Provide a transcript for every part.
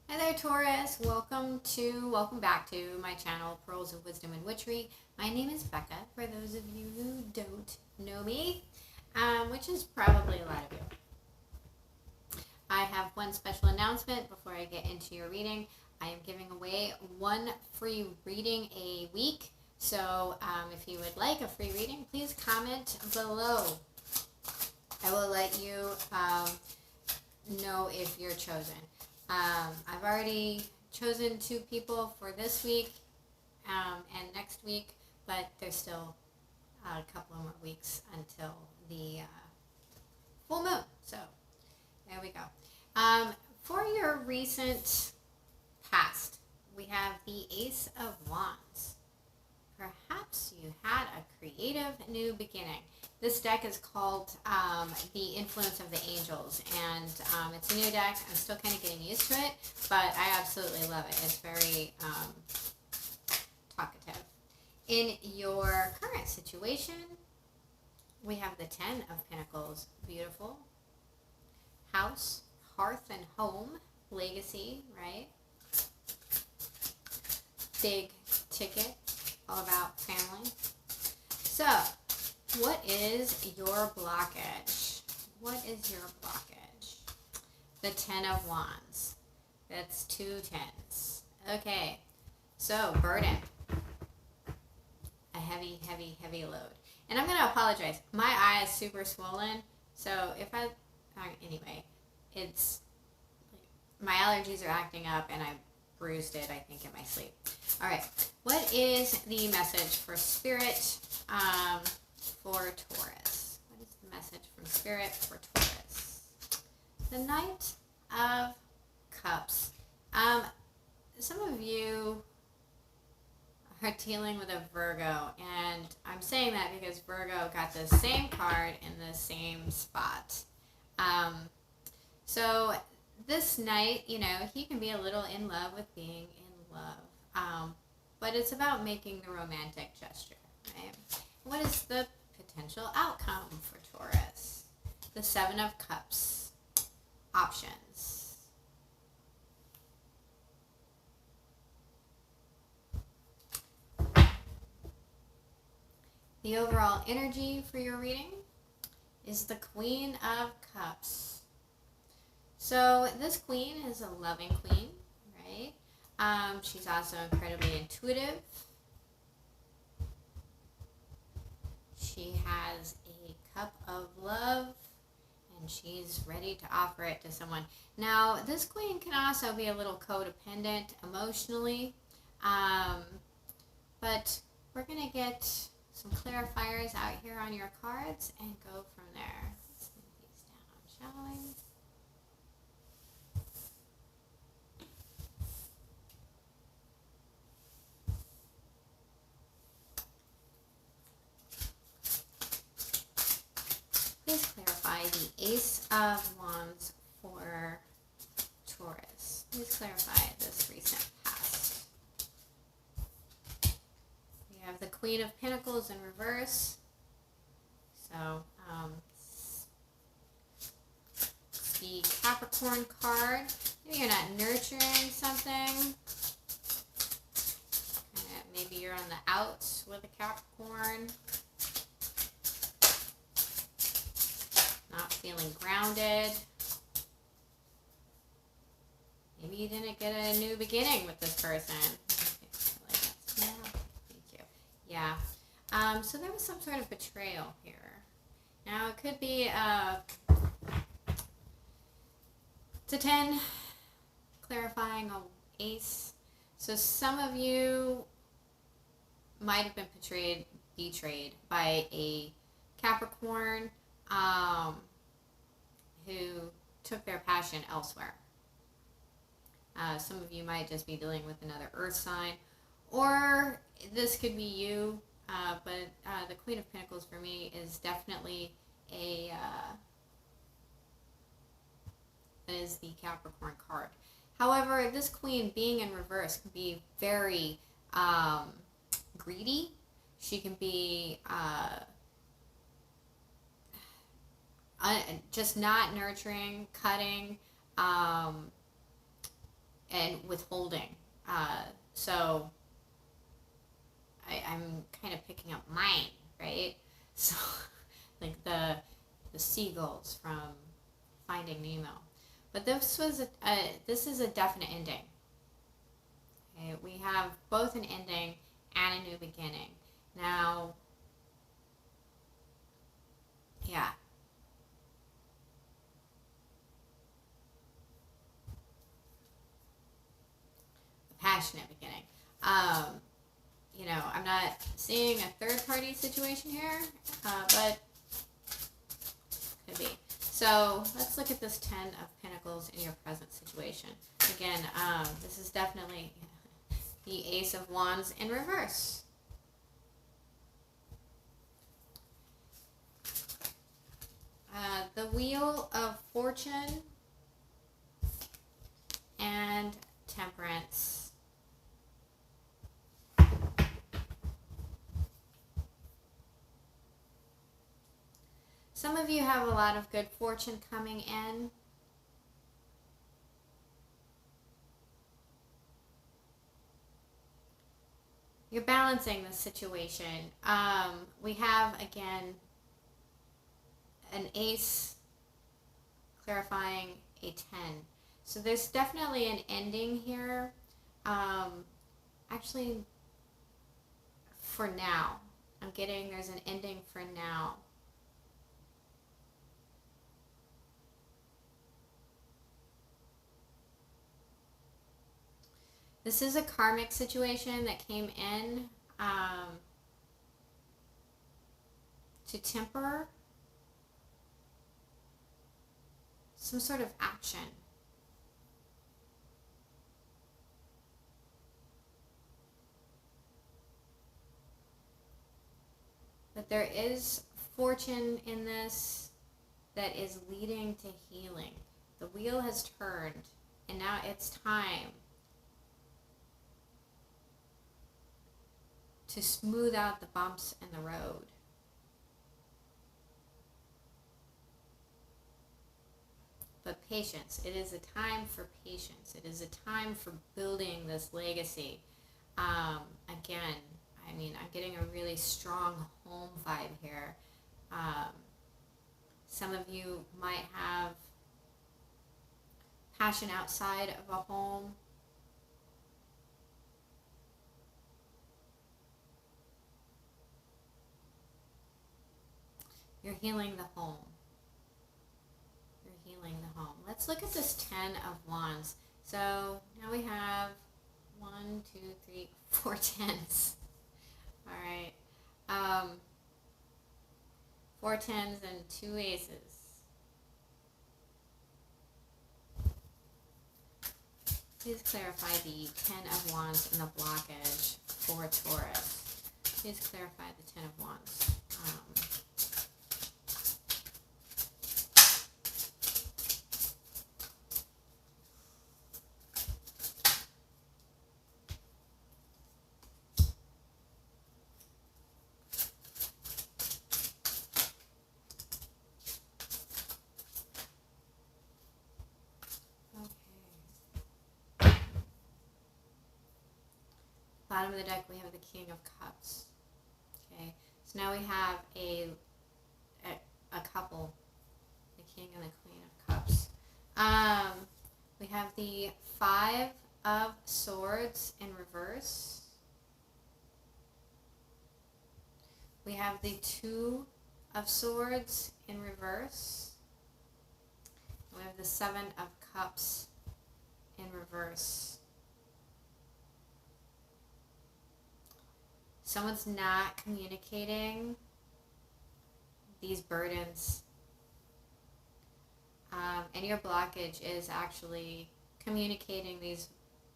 Hi there, Taurus. Welcome back to my channel, Pearls of Wisdom and Witchery. My name is Becca, for those of you who don't know me, which is probably a lot of you. I have one special announcement before I get into your reading. I am giving away one free reading a week. So if you would like a free reading, please comment below. I will let you know if you're chosen. I've already chosen 2 people for this week and next week, but there's still a couple of more weeks until the full moon. So there we go. For your recent past, we have the Ace of Wands. Perhaps you had a creative new beginning. This deck is called The Influence of the Angels, and it's a new deck. I'm still kind of getting used to it, but I absolutely love it. It's very talkative. In your current situation, we have the Ten of Pentacles. Beautiful. House, hearth and home, legacy, right? Big ticket, all about family. So, what is your blockage? What is your blockage? The Ten of Wands. That's 2 tens. Okay, so burden. A heavy, heavy, heavy load. And I'm going to apologize. My eye is super swollen, so if anyway, it's, my allergies are acting up and I bruised it, I think, in my sleep. All right, what is the message for Spirit for Taurus? What is the message from Spirit for Taurus? The Knight of Cups. Some of you are dealing with a Virgo, and I'm saying that because Virgo got the same card in the same spot. So this Knight, he can be a little in love with being in love. But it's about making the romantic gesture, right? What is the potential outcome for Taurus? The Seven of Cups. Options. The overall energy for your reading is the Queen of Cups. So this queen is a loving queen, right? She's also incredibly intuitive. She has a cup of love, and she's ready to offer it to someone. Now, this queen can also be a little codependent emotionally, but we're going to get some clarifiers out here on your cards and go from there. Let's move these down, shall we? Please clarify the Ace of Wands for Taurus. Please clarify this recent past. We have the Queen of Pentacles in reverse. So, the Capricorn card. Maybe you're not nurturing something. Maybe you're on the outs with a Capricorn. Not feeling grounded. Maybe you didn't get a new beginning with this person. Thank you. Yeah. So there was some sort of betrayal here. Now it could be it's a 10, clarifying a ace. So some of you might have been betrayed by a Capricorn who took their passion elsewhere. Some of you might just be dealing with another earth sign, or this could be you, but the Queen of Pentacles for me is definitely is the Capricorn card. However, this queen being in reverse can be very greedy. She can be just not nurturing, cutting, and withholding. So I'm kind of picking up mine, right? So like the seagulls from Finding Nemo. But this is a definite ending. Okay, we have both an ending and a new beginning. Now, yeah. A passionate beginning. I'm not seeing a third party situation here, but could be. So let's look at this Ten of Pentacles in your present situation. Again, this is definitely the Ace of Wands in reverse. The Wheel of Fortune and Temperance. Some of you have a lot of good fortune coming in. You're balancing the situation. We have, again, an ace clarifying a 10. So there's definitely an ending here. Actually, for now. I'm getting there's an ending for now. This is a karmic situation that came in to temper some sort of action. But there is fortune in this that is leading to healing. The wheel has turned, and now it's time to smooth out the bumps in the road. But patience. It is a time for patience. It is a time for building this legacy. Again, I mean, I'm getting a really strong home vibe here. Some of you might have passion outside of a home. You're healing the home. You're healing the home. Let's look at this 10 of Wands. So now we have 1, 2, 3, 4 tens. All right. 4 tens and 2 aces. Please clarify the 10 of Wands and the blockage for Taurus. Please clarify the 10 of Wands. Bottom of the deck, we have the King of Cups. Okay, so now we have a couple, the King and the Queen of Cups. We have the 5 of Swords in reverse. We have the 2 of Swords in reverse. We have the 7 of Cups in reverse. Someone's not communicating these burdens. And your blockage is actually communicating these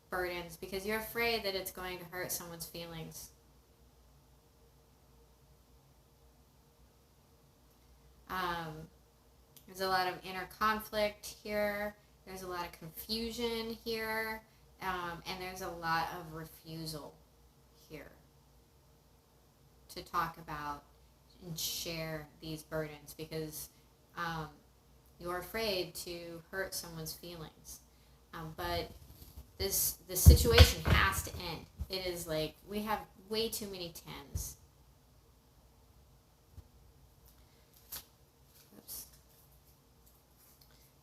burdens because you're afraid that it's going to hurt someone's feelings. There's a lot of inner conflict here. There's a lot of confusion here. And there's a lot of refusal here to talk about and share these burdens because you're afraid to hurt someone's feelings. But the situation has to end. It is like we have way too many tens. Oops.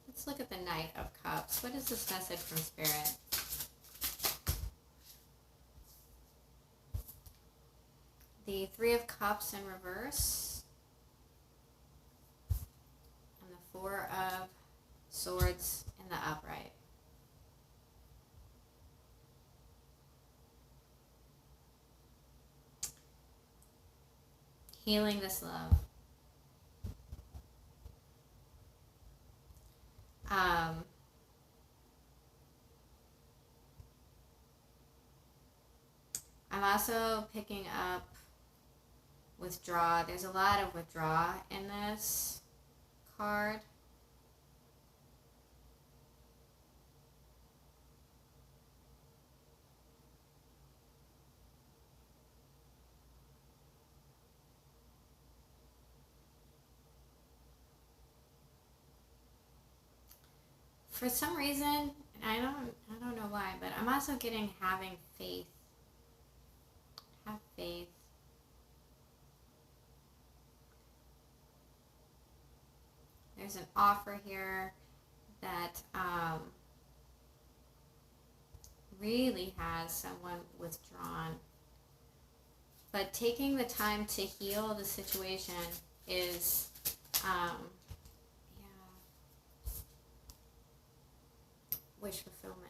Let's look at the Knight of Cups. What is this message from Spirit? The Three of Cups in reverse. And the Four of Swords in the upright. Healing this love. I'm also picking up withdraw. There's a lot of withdraw in this card. For some reason, I don't know why, but I'm also getting having faith. Have faith. There's an offer here that really has someone withdrawn. But taking the time to heal the situation is, wish fulfillment.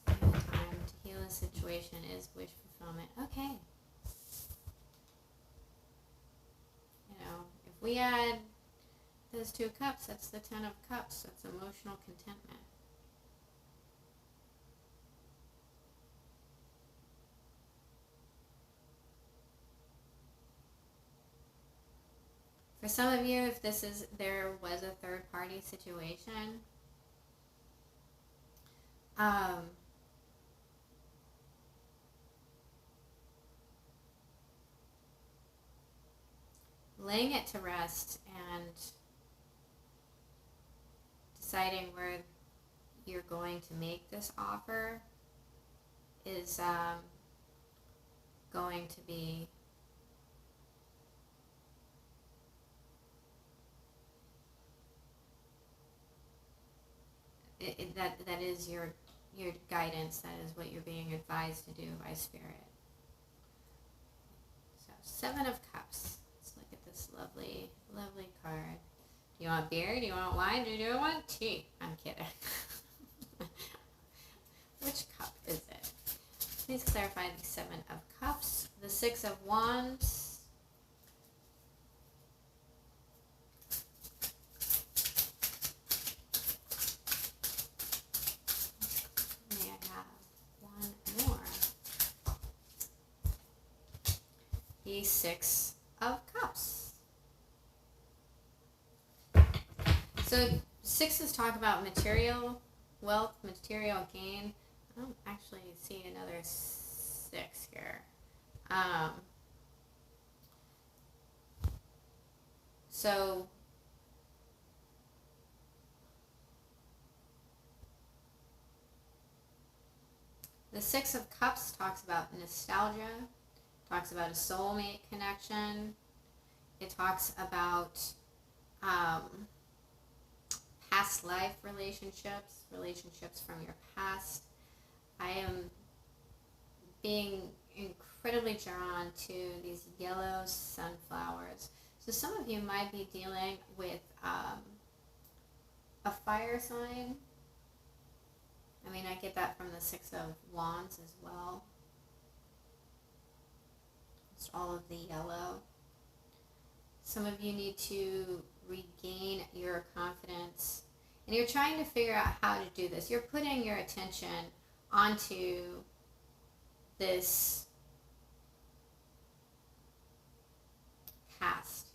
Taking the time to heal the situation is wish fulfillment. Okay. You know, if we add those 2 cups, that's the 10 of cups. That's emotional contentment. For some of you, if there was a third party situation, laying it to rest and deciding where you're going to make this offer is going to be that is your guidance. That is what you're being advised to do by Spirit. So 7 of Cups. Let's look at this lovely, lovely card. Do you want beer? Do you want wine? Do you want tea? I'm kidding. Which cup is it? Please clarify the 7 of Cups. The 6 of Wands. The 6 of Cups. So 6s talk about material wealth, material gain. I don't actually see another 6 here. So the 6 of Cups talks about nostalgia. Talks about a soulmate connection. It talks about past life relationships from your past. I am being incredibly drawn to these yellow sunflowers. So some of you might be dealing with a fire sign. I mean, I get that from the 6 of Wands as well. All of the yellow. Some of you need to regain your confidence, and you're trying to figure out how to do this. You're putting your attention onto this past,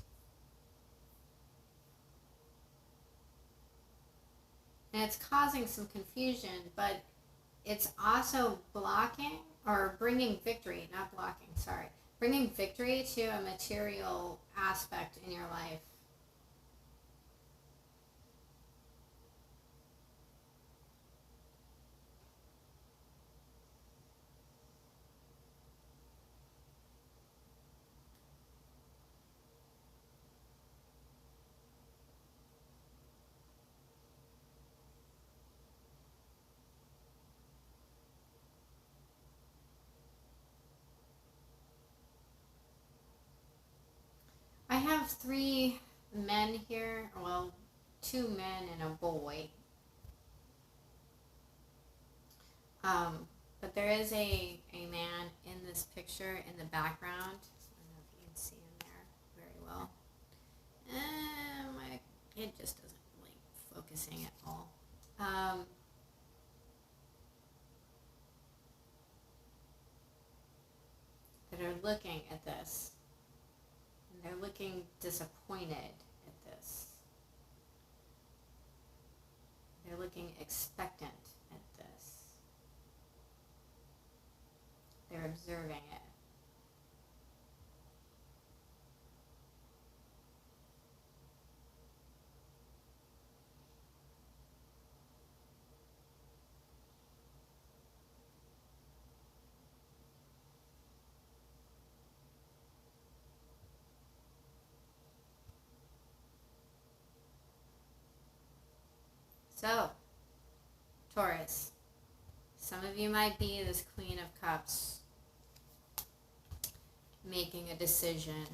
and it's causing some confusion, but it's also blocking or bringing victory, not blocking, sorry. Bringing victory to a material aspect in your life. have 3 men here. Well, 2 men and a boy. But there is a man in this picture in the background. I don't know if you can see him there very well. It just doesn't like focusing at all. That are looking at this. And they're looking disappointed at this. They're looking expectant at this. They're observing it. So, Taurus, some of you might be this Queen of Cups making a decision.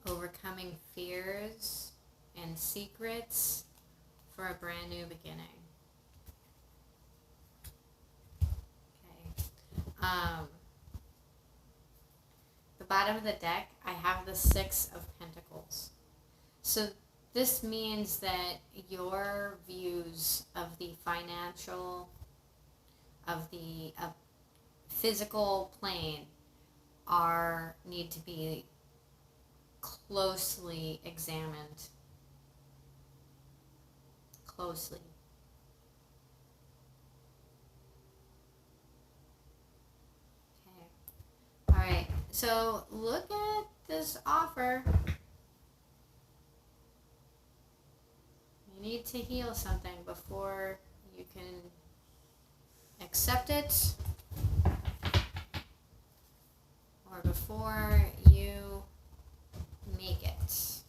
Overcoming fears and secrets for a brand new beginning. Okay. The bottom of the deck, I have the 6 of Pentacles. So this means that your views of the financial, of the physical plane need to be closely examined. Closely. Okay. All right. So look at this offer. You need to heal something before you can accept it, or before you make it.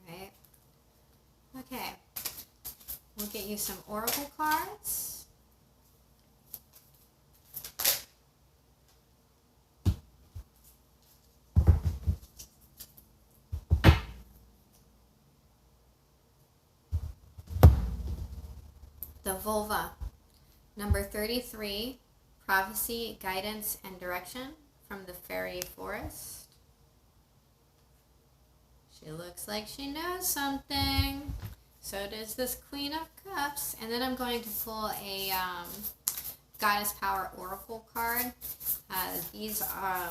Alright. Okay. We'll get you some oracle cards. The vulva, number 33, prophecy, guidance, and direction from the fairy forest. She looks like she knows something. So does this Queen of Cups. And then I'm going to pull a Goddess Power Oracle card. These are,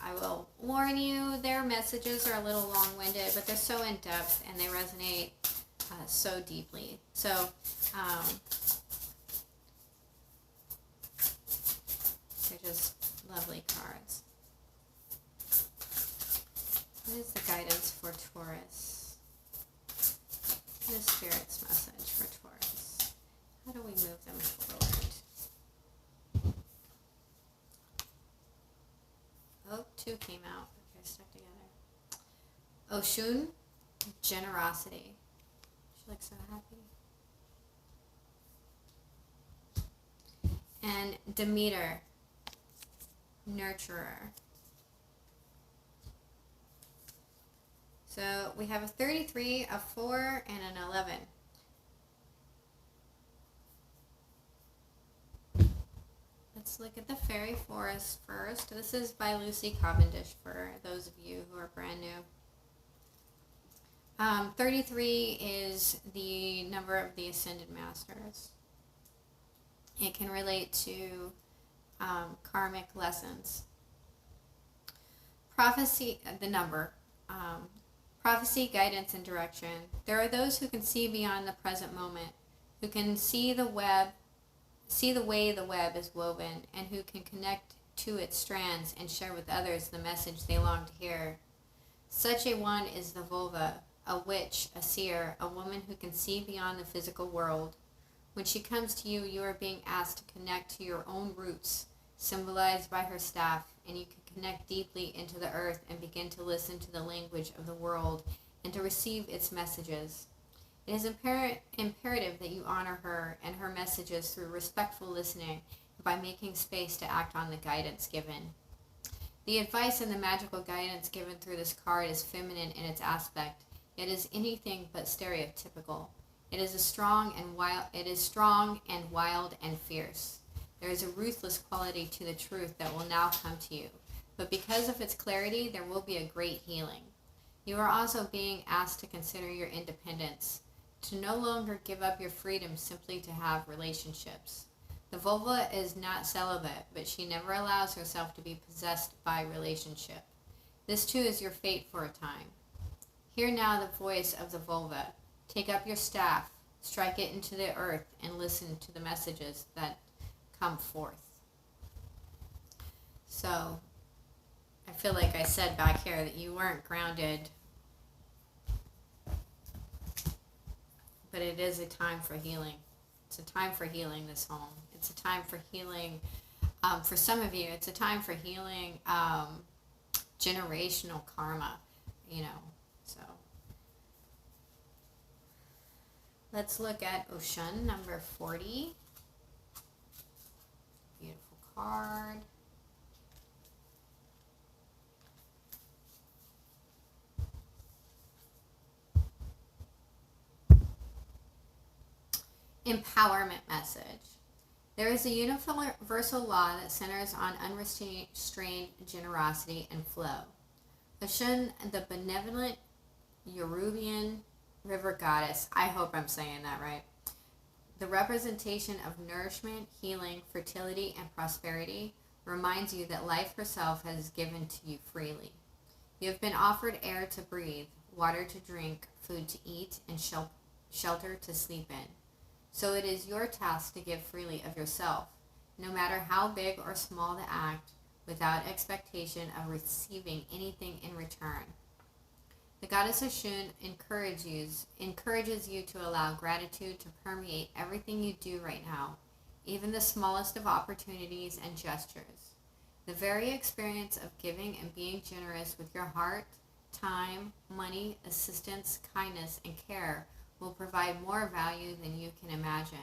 I will warn you, their messages are a little long-winded, but they're so in-depth and they resonate so deeply. So they're just lovely cards. What is the guidance for Taurus? What is Spirit's message for Taurus? How do we move them forward? Oh, 2 came out. Okay, stuck together. Oshun, generosity. She looks so happy. And Demeter, nurturer. So we have a 33, a 4, and an 11. Let's look at the fairy forest first. This is by Lucy Cavendish for those of you who are brand new. 33 is the number of the Ascended Masters. It can relate to karmic lessons. Prophecy, the number. Prophecy, guidance, and direction. There are those who can see beyond the present moment, who can see the way the web is woven, and who can connect to its strands and share with others the message they long to hear. Such a one is the vulva, a witch, a seer, a woman who can see beyond the physical world. When she comes to you, you are being asked to connect to your own roots, symbolized by her staff, and you can connect deeply into the earth and begin to listen to the language of the world and to receive its messages. It is imperative that you honor her and her messages through respectful listening by making space to act on the guidance given. The advice and the magical guidance given through this card is feminine in its aspect. It is anything but stereotypical. It is strong and wild and fierce. There is a ruthless quality to the truth that will now come to you. But because of its clarity, there will be a great healing. You are also being asked to consider your independence, to no longer give up your freedom simply to have relationships. The vulva is not celibate, but she never allows herself to be possessed by relationship. This too is your fate for a time. Hear now the voice of the vulva. Take up your staff, strike it into the earth, and listen to the messages that come forth. So, I feel like I said back here that you weren't grounded, but it is a time for healing. It's a time for healing this home. It's a time for healing. For some of you, it's a time for healing generational karma, so. Let's look at Oshun number 40. Beautiful card. Empowerment message. There is a universal law that centers on unrestrained generosity and flow. Oshun, the benevolent Yorubian river goddess, I hope I'm saying that right, the representation of nourishment, healing, fertility, and prosperity, reminds you that life herself has given to you freely. You have been offered air to breathe, water to drink, food to eat, and shelter to sleep in. So it is your task to give freely of yourself, no matter how big or small the act, without expectation of receiving anything in return. The goddess Oshun encourages you to allow gratitude to permeate everything you do right now, even the smallest of opportunities and gestures. The very experience of giving and being generous with your heart, time, money, assistance, kindness, and care will provide more value than you can imagine.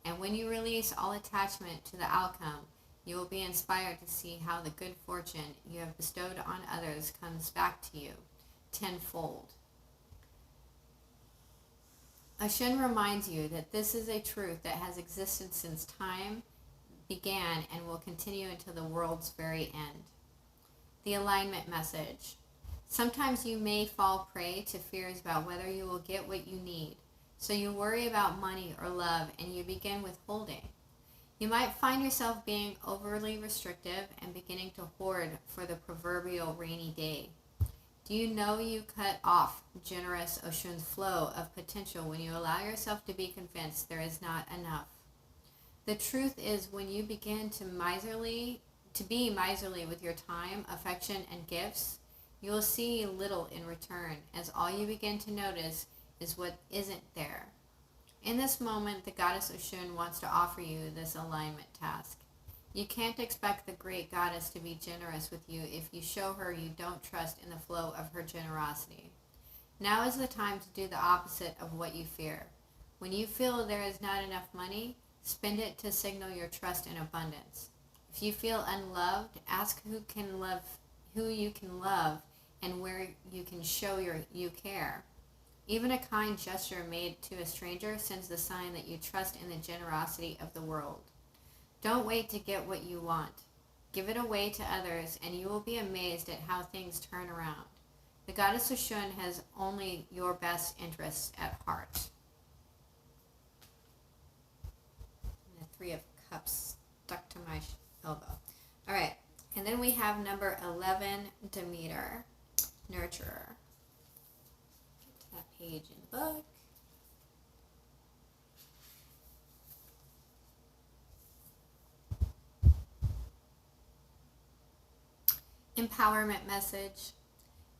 And when you release all attachment to the outcome, you will be inspired to see how the good fortune you have bestowed on others comes back to you tenfold. Oshun reminds you that this is a truth that has existed since time began and will continue until the world's very end. The alignment message. Sometimes you may fall prey to fears about whether you will get what you need, so you worry about money or love and you begin withholding. You might find yourself being overly restrictive and beginning to hoard for the proverbial rainy day. Do you know you cut off generous Oshun's flow of potential when you allow yourself to be convinced there is not enough? The truth is, when you begin to be miserly with your time, affection, and gifts, you will see little in return, as all you begin to notice is what isn't there. In this moment, the goddess Oshun wants to offer you this alignment task. You can't expect the great goddess to be generous with you if you show her you don't trust in the flow of her generosity. Now is the time to do the opposite of what you fear. When you feel there is not enough money, spend it to signal your trust in abundance. If you feel unloved, ask who you can love and where you can show you care. Even a kind gesture made to a stranger sends the sign that you trust in the generosity of the world. Don't wait to get what you want. Give it away to others, and you will be amazed at how things turn around. The goddess Oshun has only your best interests at heart. And the Three of Cups stuck to my elbow. All right, and then we have number 11, Demeter, Nurturer. Get to that page in the book. Empowerment message.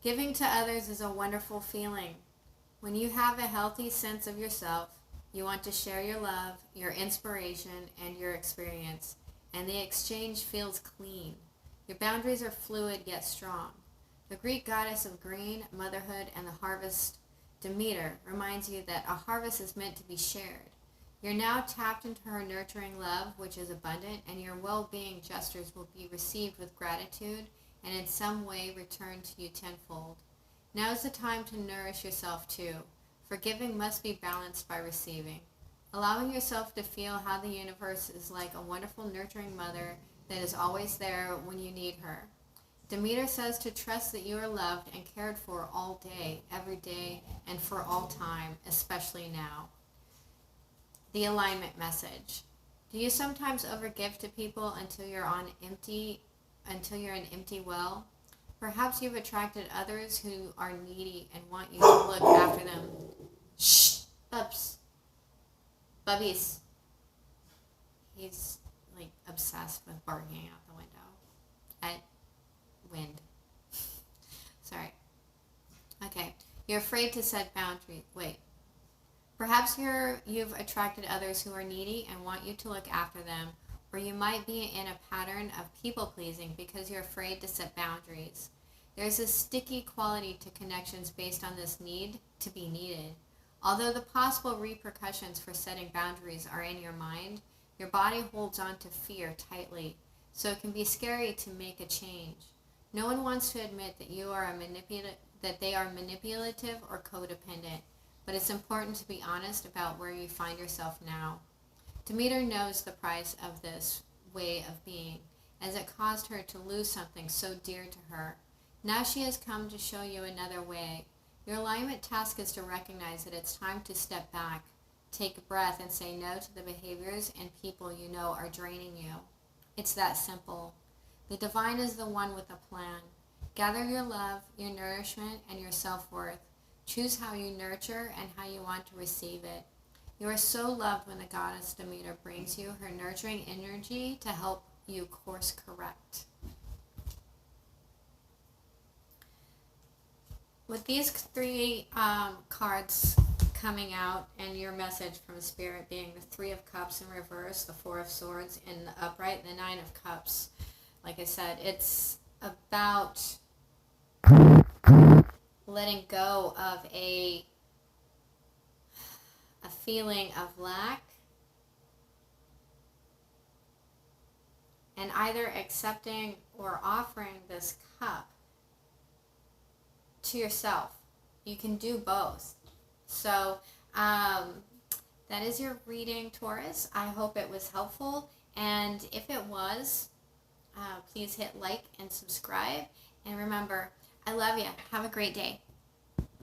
Giving to others is a wonderful feeling. When you have a healthy sense of yourself, you want to share your love, your inspiration, and your experience, and the exchange feels clean. Your boundaries are fluid yet strong. The Greek goddess of green, motherhood, and the harvest, Demeter, reminds you that a harvest is meant to be shared. You're now tapped into her nurturing love, which is abundant, and your well-being gestures will be received with gratitude and in some way returned to you tenfold. Now is the time to nourish yourself too, for giving must be balanced by receiving. Allowing yourself to feel how the universe is like a wonderful nurturing mother that is always there when you need her. Demeter says to trust that you are loved and cared for all day, every day, and for all time, especially now. The alignment message. Do you sometimes overgive to people until you're an empty well? Perhaps you've attracted others who are needy and want you to look after them. Shh, Bubs. Bubbies. He's like obsessed with barking out the window. At wind. Sorry. Okay. You're afraid to set boundaries. Wait. Perhaps you've attracted others who are needy and want you to look after them, or you might be in a pattern of people-pleasing because you're afraid to set boundaries. There's a sticky quality to connections based on this need to be needed. Although the possible repercussions for setting boundaries are in your mind, your body holds on to fear tightly, so it can be scary to make a change. No one wants to admit that they are manipulative or codependent, but it's important to be honest about where you find yourself now. Demeter knows the price of this way of being, as it caused her to lose something so dear to her. Now she has come to show you another way. Your alignment task is to recognize that it's time to step back, take a breath, and say no to the behaviors and people you know are draining you. It's that simple. The divine is the one with a plan. Gather your love, your nourishment, and your self-worth. Choose how you nurture and how you want to receive it. You are so loved when the goddess Demeter brings you her nurturing energy to help you course correct. With these three cards coming out and your message from Spirit being the Three of Cups in reverse, the Four of Swords in the upright, and the Nine of Cups, like I said, it's about letting go of a feeling of lack and either accepting or offering this cup to yourself. You can do both. So that is your reading, Taurus. I hope it was helpful, and if it was, please hit like and subscribe, and remember, I love you. Have a great day.